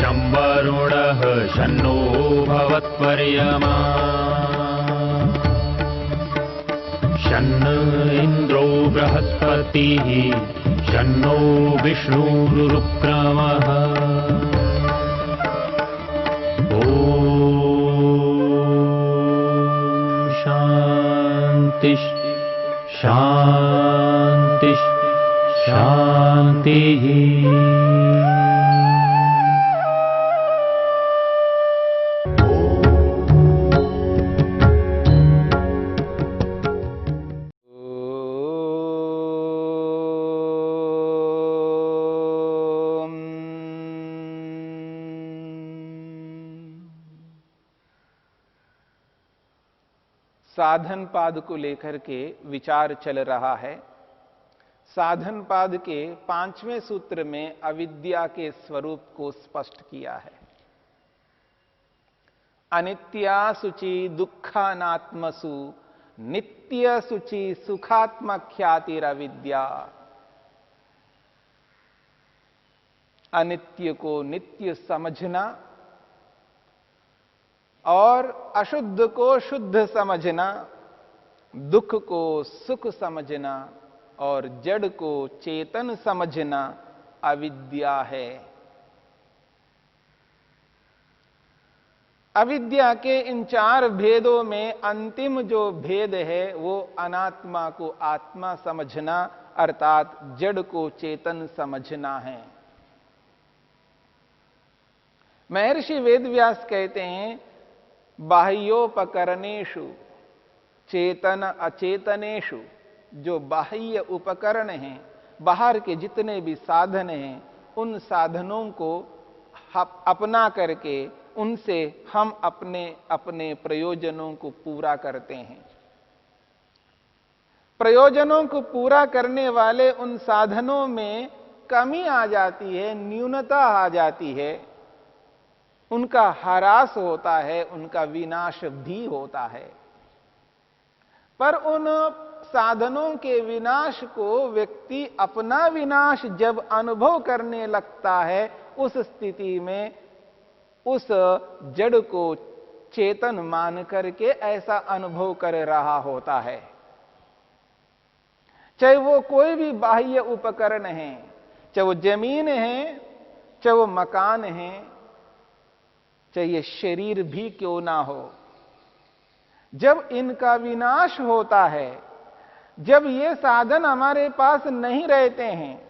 शं वरुणः शन्नो भवत्वर्यमा शन्न इन्द्रो बृहस्पतिः शन्नो विष्णुरुक्रमः ॐ शान्ति शान्ति शान्तिः। साधन पाद को लेकर के विचार चल रहा है। साधन पाद के 5वें सूत्र में अविद्या के स्वरूप को स्पष्ट किया है। अनित्या शुचि दुखानात्मसु नित्य शुचि सुखात्मख्यातिरविद्या। अनित्य को नित्य समझना और अशुद्ध को शुद्ध समझना, दुख को सुख समझना और जड़ को चेतन समझना अविद्या है। अविद्या के इन 4 भेदों में अंतिम जो भेद है वो अनात्मा को आत्मा समझना अर्थात जड़ को चेतन समझना है। महर्षि वेदव्यास कहते हैं बाह्योपकरणेषु चेतन अचेतनेषु, जो बाह्य उपकरण हैं, बाहर के जितने भी साधन हैं, उन साधनों को अपना करके उनसे हम अपने अपने प्रयोजनों को पूरा करते हैं। प्रयोजनों को पूरा करने वाले उन साधनों में कमी आ जाती है, न्यूनता आ जाती है, उनका ह्रास होता है, उनका विनाश भी होता है। पर उन साधनों के विनाश को व्यक्ति अपना विनाश जब अनुभव करने लगता है, उस स्थिति में उस जड़ को चेतन मान करके ऐसा अनुभव कर रहा होता है। चाहे वो कोई भी बाह्य उपकरण है, चाहे वो जमीन है, चाहे वो मकान है, चाहे ये शरीर भी क्यों ना हो, जब इनका विनाश होता है, जब ये साधन हमारे पास नहीं रहते हैं,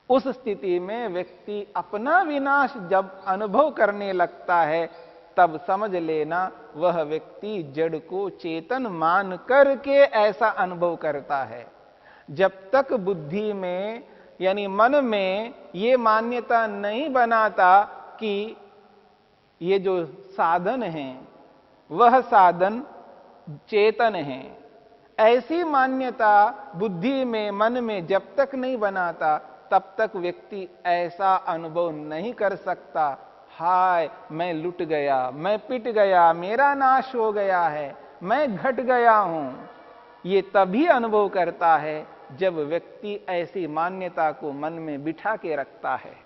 उस स्थिति में व्यक्ति अपना विनाश जब अनुभव करने लगता है, तब समझ लेना वह व्यक्ति जड़ को चेतन मान करके ऐसा अनुभव करता है। जब तक बुद्धि में यानी मन में ये मान्यता नहीं बनाता कि ये जो साधन है वह साधन चेतन है, ऐसी मान्यता बुद्धि में मन में जब तक नहीं बनाता, तब तक व्यक्ति ऐसा अनुभव नहीं कर सकता, हाय मैं लुट गया, मैं पिट गया, मेरा नाश हो गया है, मैं घट गया हूं। ये तभी अनुभव करता है जब व्यक्ति ऐसी मान्यता को मन में बिठा के रखता है।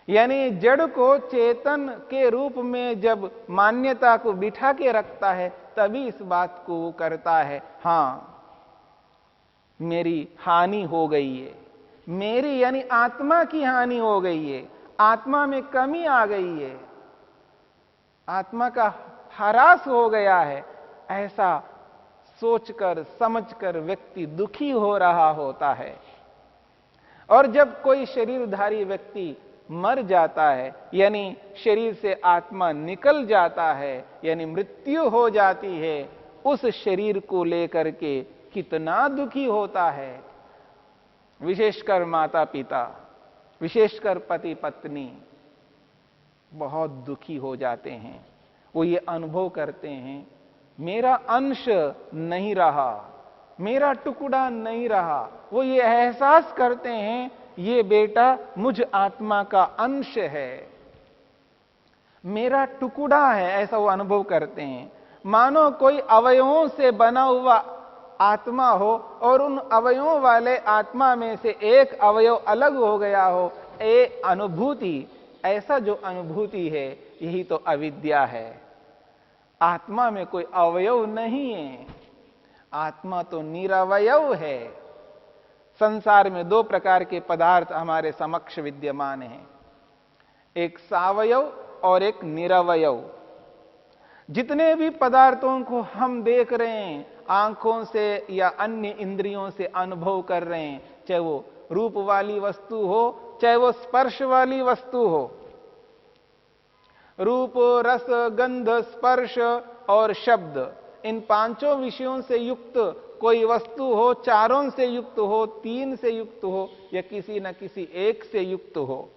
यानी जड़ को चेतन के रूप में जब मान्यता को बिठा के रखता है, तभी इस बात को करता है, हां मेरी हानि हो गई है, मेरी यानी आत्मा की हानि हो गई है, आत्मा में कमी आ गई है, आत्मा का ह्रास हो गया है, ऐसा सोचकर समझकर व्यक्ति दुखी हो रहा होता है। और जब कोई शरीरधारी व्यक्ति मर जाता है, यानी शरीर से आत्मा निकल जाता है, यानी मृत्यु हो जाती है, उस शरीर को लेकर के कितना दुखी होता है। विशेषकर माता पिता, विशेषकर पति पत्नी बहुत दुखी हो जाते हैं। वो ये अनुभव करते हैं, मेरा अंश नहीं रहा, मेरा टुकड़ा नहीं रहा। वो ये एहसास करते हैं, ये बेटा मुझ आत्मा का अंश है, मेरा टुकड़ा है, ऐसा वो अनुभव करते हैं। मानो कोई अवयवों से बना हुआ आत्मा हो और उन अवयवों वाले आत्मा में से एक अवयव अलग हो गया हो, अनुभूति, ऐसा जो अनुभूति है, यही तो अविद्या है। आत्मा में कोई अवयव नहीं है, आत्मा तो निरवयव है। संसार में दो प्रकार के पदार्थ हमारे समक्ष विद्यमान हैं, एक सावयव और एक निरवयव। जितने भी पदार्थों को हम देख रहे हैं, आंखों से या अन्य इंद्रियों से अनुभव कर रहे हैं, चाहे वो रूप वाली वस्तु हो, चाहे वो स्पर्श वाली वस्तु हो, रूप, रस, गंध, स्पर्श और शब्द, इन पांचों विषयों से युक्त कोई वस्तु हो, चारों से युक्त हो, तीन से युक्त हो, या किसी न किसी एक से युक्त हो।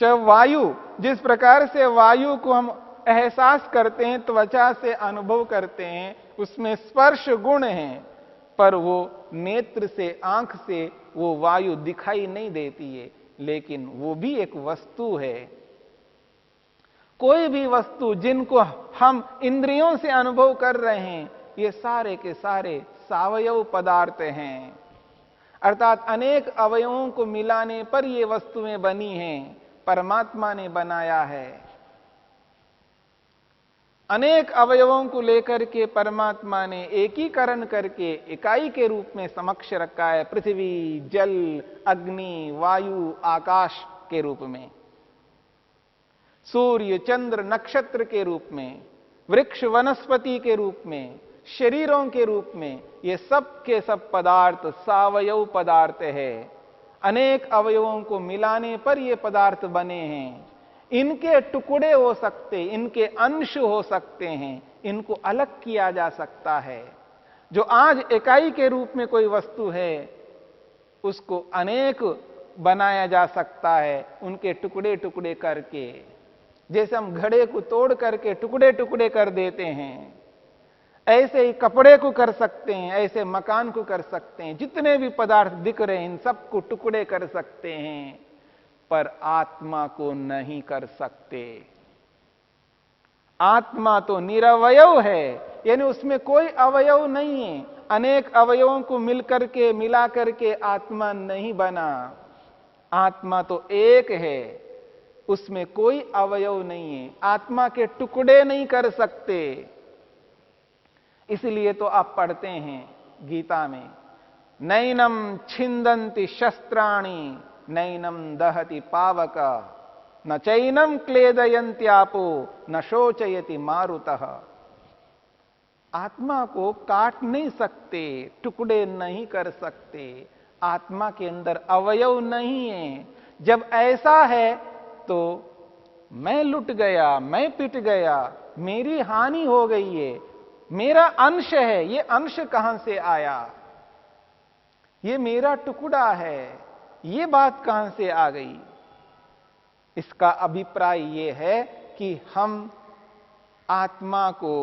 चाहे वायु, जिस प्रकार से वायु को हम एहसास करते हैं, त्वचा से अनुभव करते हैं, उसमें स्पर्श गुण है, पर वो नेत्र से, आंख से वो वायु दिखाई नहीं देती है, लेकिन वो भी एक वस्तु है। कोई भी वस्तु जिनको हम इंद्रियों से अनुभव कर रहे हैं, ये सारे के सारे सावयव पदार्थ हैं। अर्थात अनेक अवयवों को मिलाने पर ये वस्तुएं बनी हैं, परमात्मा ने बनाया है। अनेक अवयवों को लेकर के परमात्मा ने एकीकरण करके इकाई के रूप में समक्ष रखा है, पृथ्वी, जल, अग्नि, वायु, आकाश के रूप में, सूर्य, चंद्र, नक्षत्र के रूप में, वृक्ष, वनस्पति के रूप में, शरीरों के रूप में। ये सब के सब पदार्थ सावयव पदार्थ है। अनेक अवयवों को मिलाने पर ये पदार्थ बने हैं। इनके टुकड़े हो सकते, इनके अंश हो सकते हैं, इनको अलग किया जा सकता है। जो आज इकाई के रूप में कोई वस्तु है, उसको अनेक बनाया जा सकता है, उनके टुकड़े टुकड़े करके। जैसे हम घड़े को तोड़ करके टुकड़े टुकड़े कर देते हैं, ऐसे ही कपड़े को कर सकते हैं, ऐसे मकान को कर सकते हैं। जितने भी पदार्थ दिख रहे हैं, इन सबको टुकड़े कर सकते हैं, पर आत्मा को नहीं कर सकते। आत्मा तो निरवयव है, यानी उसमें कोई अवयव नहीं है। अनेक अवयवों को मिला करके आत्मा नहीं बना। आत्मा तो एक है, उसमें कोई अवयव नहीं है। आत्मा के टुकड़े नहीं कर सकते। इसलिए तो आप पढ़ते हैं गीता में, नैनम छिंदन्ति शस्त्राणि नैनम दहति पावक न चैनम क्लेदयन्त्यापो न शोचयति मारुतः। आत्मा को काट नहीं सकते, टुकड़े नहीं कर सकते। आत्मा के अंदर अवयव नहीं है। जब ऐसा है तो मैं लुट गया, मैं पिट गया, मेरी हानि हो गई है, मेरा अंश है। ये अंश कहां से आया? ये मेरा टुकड़ा है, ये बात कहां से आ गई? इसका अभिप्राय ये है कि हम आत्मा को,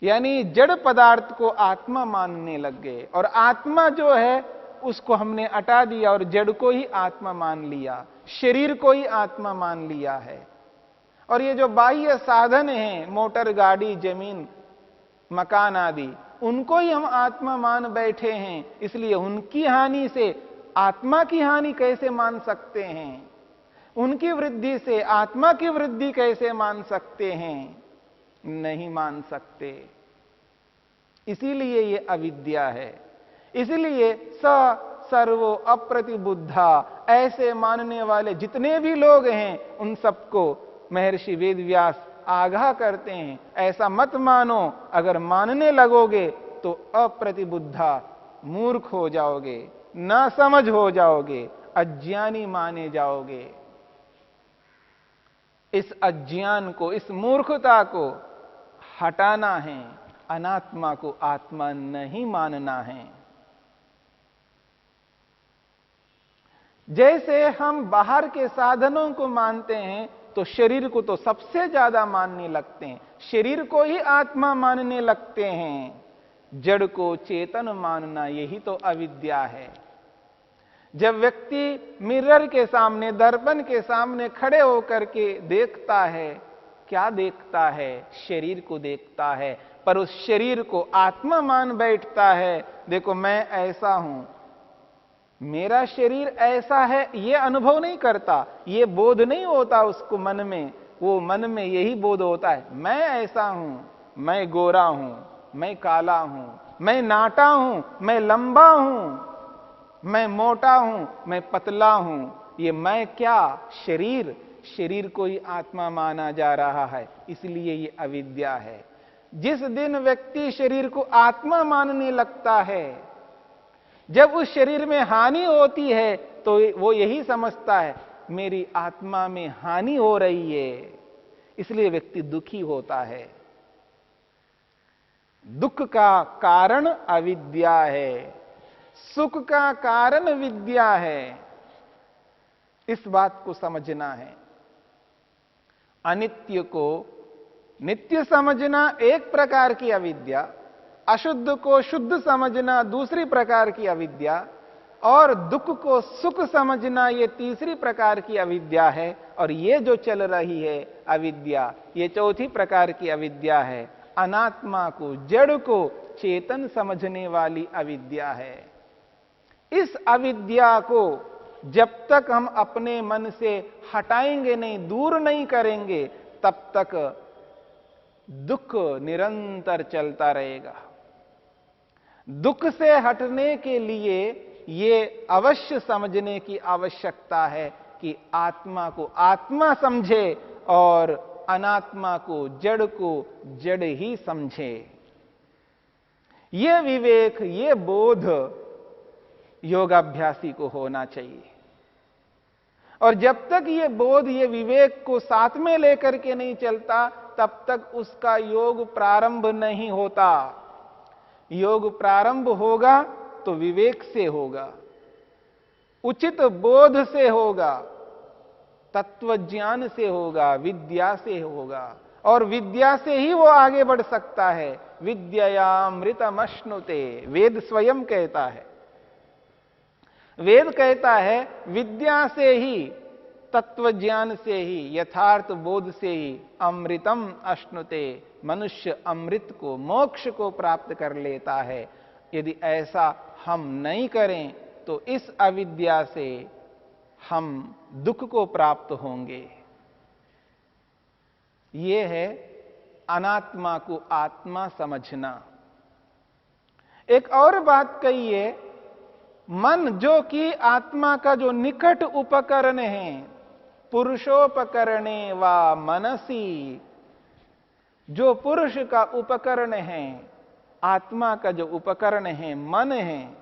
यानी जड़ पदार्थ को आत्मा मानने लग गए, और आत्मा जो है उसको हमने हटा दिया और जड़ को ही आत्मा मान लिया, शरीर को ही आत्मा मान लिया है। और ये जो बाह्य साधन हैं, मोटर, गाड़ी, जमीन, मकान आदि, उनको ही हम आत्मा मान बैठे हैं। इसलिए उनकी हानि से आत्मा की हानि कैसे मान सकते हैं? उनकी वृद्धि से आत्मा की वृद्धि कैसे मान सकते हैं? नहीं मान सकते। इसीलिए ये अविद्या है। इसलिए सर्वो अप्रतिबुद्धा, ऐसे मानने वाले जितने भी लोग हैं, उन सबको महर्षि वेदव्यास आगाह करते हैं, ऐसा मत मानो। अगर मानने लगोगे तो अप्रतिबुद्धा, मूर्ख हो जाओगे, ना समझ हो जाओगे, अज्ञानी माने जाओगे। इस अज्ञान को, इस मूर्खता को हटाना है। अनात्मा को आत्मा नहीं मानना है। जैसे हम बाहर के साधनों को मानते हैं, तो शरीर को तो सबसे ज्यादा मानने लगते हैं, शरीर को ही आत्मा मानने लगते हैं। जड़ को चेतन मानना, यही तो अविद्या है। जब व्यक्ति मिरर के सामने, दर्पण के सामने खड़े होकर के देखता है, क्या देखता है? शरीर को देखता है, पर उस शरीर को आत्मा मान बैठता है। देखो मैं ऐसा हूं, मेरा शरीर ऐसा है ये अनुभव नहीं करता, ये बोध नहीं होता उसको मन में। वो मन में यही बोध होता है, मैं ऐसा हूं, मैं गोरा हूं, मैं काला हूं, मैं नाटा हूं, मैं लंबा हूं, मैं मोटा हूं, मैं पतला हूं। ये मैं क्या? शरीर। शरीर को ही आत्मा माना जा रहा है, इसलिए ये अविद्या है। जिस दिन व्यक्ति शरीर को आत्मा मानने लगता है, जब उस शरीर में हानि होती है तो वो यही समझता है मेरी आत्मा में हानि हो रही है, इसलिए व्यक्ति दुखी होता है। दुख का कारण अविद्या है, सुख का कारण विद्या है। इस बात को समझना है। अनित्य को नित्य समझना एक प्रकार की अविद्या, अशुद्ध को शुद्ध समझना दूसरी प्रकार की अविद्या, और दुख को सुख समझना ये तीसरी प्रकार की अविद्या है। और ये जो चल रही है अविद्या, ये चौथी प्रकार की अविद्या है। अनात्मा को, जड़ को चेतन समझने वाली अविद्या है। इस अविद्या को जब तक हम अपने मन से हटाएंगे नहीं, दूर नहीं करेंगे, तब तक दुख निरंतर चलता रहेगा। दुख से हटने के लिए ये अवश्य समझने की आवश्यकता है कि आत्मा को आत्मा समझे और अनात्मा को, जड़ को जड़ ही समझे। ये विवेक, ये बोध योगाभ्यासी को होना चाहिए। और जब तक ये बोध, ये विवेक को साथ में लेकर के नहीं चलता, तब तक उसका योग प्रारंभ नहीं होता। योग प्रारंभ होगा तो विवेक से होगा, उचित बोध से होगा, तत्व ज्ञान से होगा, विद्या से होगा। और विद्या से ही वो आगे बढ़ सकता है। विद्यायामृतमश्नुते, वेद स्वयं कहता है। वेद कहता है विद्या से ही, तत्व ज्ञान से ही, यथार्थ बोध से ही अमृतम अश्नुते, मनुष्य अमृत को, मोक्ष को प्राप्त कर लेता है। यदि ऐसा हम नहीं करें तो इस अविद्या से हम दुख को प्राप्त होंगे। ये है अनात्मा को आत्मा समझना। एक और बात कहिए, मन जो कि आत्मा का जो निकट उपकरण है, पुरुषोपकरणे वा मनसी, जो पुरुष का उपकरण है, आत्मा का जो उपकरण है मन है।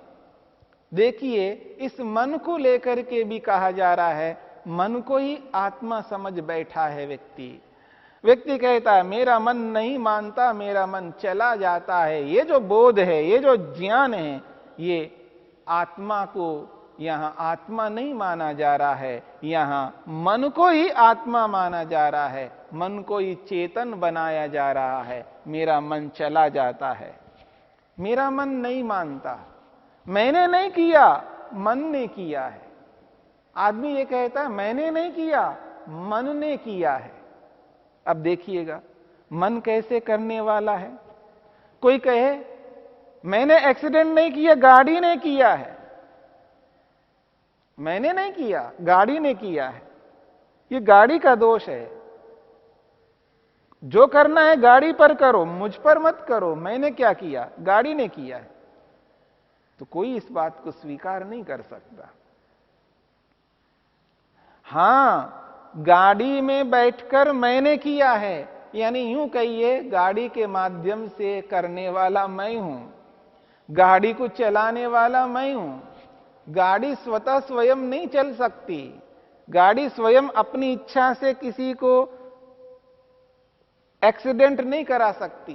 देखिए, इस मन को लेकर के भी कहा जा रहा है, मन को ही आत्मा समझ बैठा है व्यक्ति कहता है मेरा मन नहीं मानता, मेरा मन चला जाता है। ये जो बोध है, ये जो ज्ञान है, ये आत्मा को यहां आत्मा नहीं माना जा रहा है, यहां मन को ही आत्मा माना जा रहा है, मन को ही चेतन बनाया जा रहा है। मेरा मन चला जाता है, मेरा मन नहीं मानता, मैंने नहीं किया, मन ने किया है। आदमी ये कहता है मैंने नहीं किया, मन ने किया है। अब देखिएगा मन कैसे करने वाला है। कोई कहे मैंने एक्सीडेंट नहीं किया, गाड़ी ने किया है। मैंने नहीं किया, गाड़ी ने किया है। ये गाड़ी का दोष है। जो करना है गाड़ी पर करो, मुझ पर मत करो। मैंने क्या किया? गाड़ी ने किया है। तो कोई इस बात को स्वीकार नहीं कर सकता। हां, गाड़ी में बैठकर मैंने किया है, यानी यूं कहिए गाड़ी के माध्यम से करने वाला मैं हूं, गाड़ी को चलाने वाला मैं हूं। गाड़ी स्वतः स्वयं नहीं चल सकती। गाड़ी स्वयं अपनी इच्छा से किसी को एक्सीडेंट नहीं करा सकती,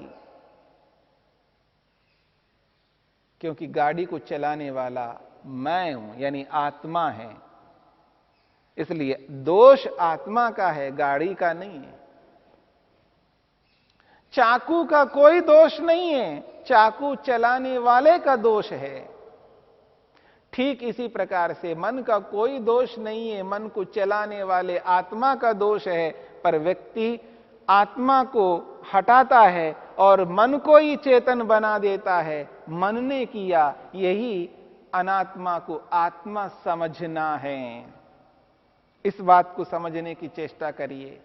क्योंकि गाड़ी को चलाने वाला मैं हूं, यानी आत्मा है। इसलिए दोष आत्मा का है, गाड़ी का नहीं है। चाकू का कोई दोष नहीं है, चाकू चलाने वाले का दोष है। ठीक इसी प्रकार से मन का कोई दोष नहीं है, मन को चलाने वाले आत्मा का दोष है। पर व्यक्ति आत्मा को हटाता है और मन को ही चेतन बना देता है। मन ने किया, यही अनात्मा को आत्मा समझना है। इस बात को समझने की चेष्टा करिए।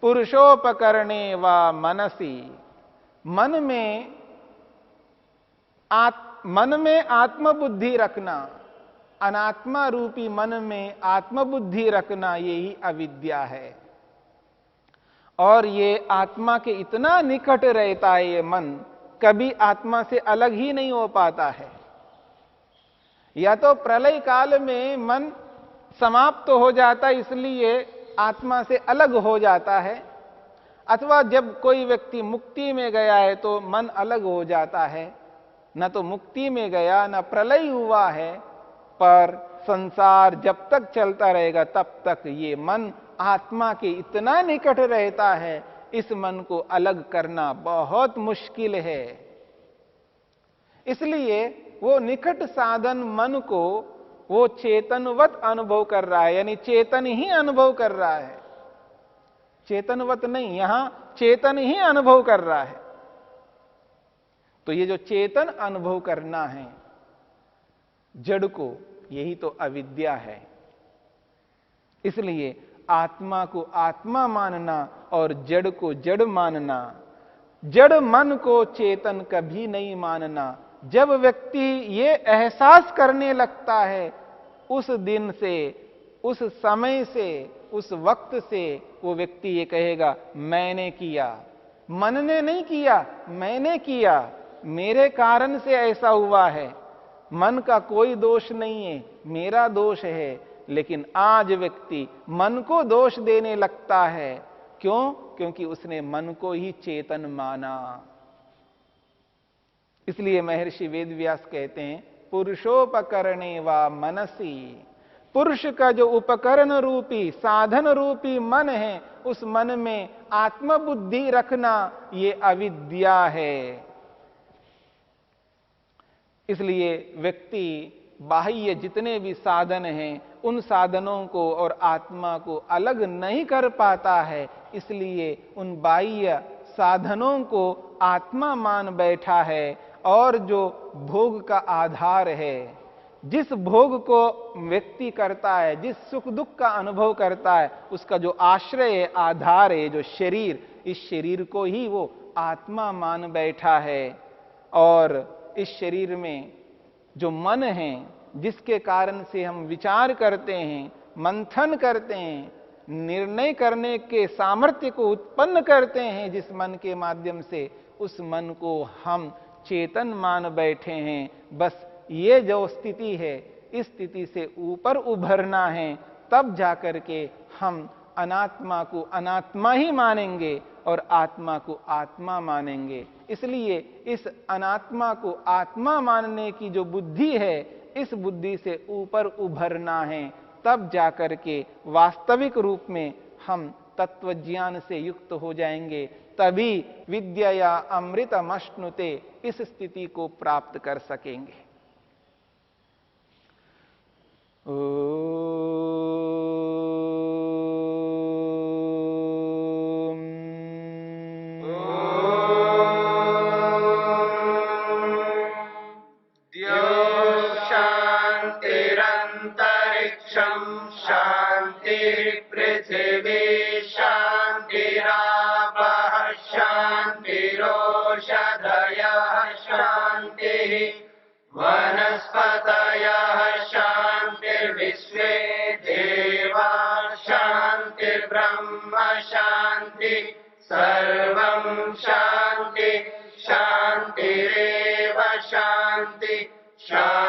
पुरुषोपकरणे व मनसी, मन में आत्मबुद्धि रखना, अनात्मा रूपी मन में आत्मबुद्धि रखना, यही अविद्या है। और ये आत्मा के इतना निकट रहता है, ये मन कभी आत्मा से अलग ही नहीं हो पाता है। या तो प्रलय काल में मन समाप्त तो हो जाता, इसलिए आत्मा से अलग हो जाता है, अथवा जब कोई व्यक्ति मुक्ति में गया है तो मन अलग हो जाता है। न तो मुक्ति में गया, न प्रलय हुआ है, पर संसार जब तक चलता रहेगा तब तक ये मन आत्मा के इतना निकट रहता है, इस मन को अलग करना बहुत मुश्किल है। इसलिए वो निकट साधन मन को वो चेतनवत अनुभव कर रहा है, यानी चेतन ही अनुभव कर रहा है, चेतनवत नहीं, यहां चेतन ही अनुभव कर रहा है। तो ये जो चेतन अनुभव करना है जड़ को, यही तो अविद्या है। इसलिए आत्मा को आत्मा मानना और जड़ को जड़ मानना, जड़ मन को चेतन कभी नहीं मानना। जब व्यक्ति ये एहसास करने लगता है, उस दिन से, उस समय से, उस वक्त से वो व्यक्ति ये कहेगा, मैंने किया, मन ने नहीं किया, मैंने किया, मेरे कारण से ऐसा हुआ है, मन का कोई दोष नहीं है, मेरा दोष है। लेकिन आज व्यक्ति मन को दोष देने लगता है। क्यों? क्योंकि उसने मन को ही चेतन माना। इसलिए महर्षि वेदव्यास कहते हैं, पुरुषोपकरणे वा मनसी, पुरुष का जो उपकरण रूपी, साधन रूपी मन है, उस मन में आत्मबुद्धि रखना, ये अविद्या है। इसलिए व्यक्ति बाह्य जितने भी साधन हैं, उन साधनों को और आत्मा को अलग नहीं कर पाता है। इसलिए उन बाह्य साधनों को आत्मा मान बैठा है, और जो भोग का आधार है, जिस भोग को व्यक्ति करता है, जिस सुख दुख का अनुभव करता है, उसका जो आश्रय है, आधार है, जो शरीर, इस शरीर को ही वो आत्मा मान बैठा है। और इस शरीर में जो मन है, जिसके कारण से हम विचार करते हैं, मंथन करते हैं, निर्णय करने के सामर्थ्य को उत्पन्न करते हैं, जिस मन के माध्यम से, उस मन को हम चेतन मान बैठे हैं। बस ये जो स्थिति है, इस स्थिति से ऊपर उभरना है, तब जाकर के हम अनात्मा को अनात्मा ही मानेंगे और आत्मा को आत्मा मानेंगे। इसलिए इस अनात्मा को आत्मा मानने की जो बुद्धि है, इस बुद्धि से ऊपर उभरना है, तब जाकर के वास्तविक रूप में हम तत्व ज्ञान से युक्त हो जाएंगे। तभी विद्या अमृतमश्नुते, इस स्थिति को प्राप्त कर सकेंगे। वनस्पतयः शान्तिर्विश्वे देवा शान्तिर्ब्रह्म शान्ति सर्वं शान्ति शान्तिरेव शान्ति शान्ति।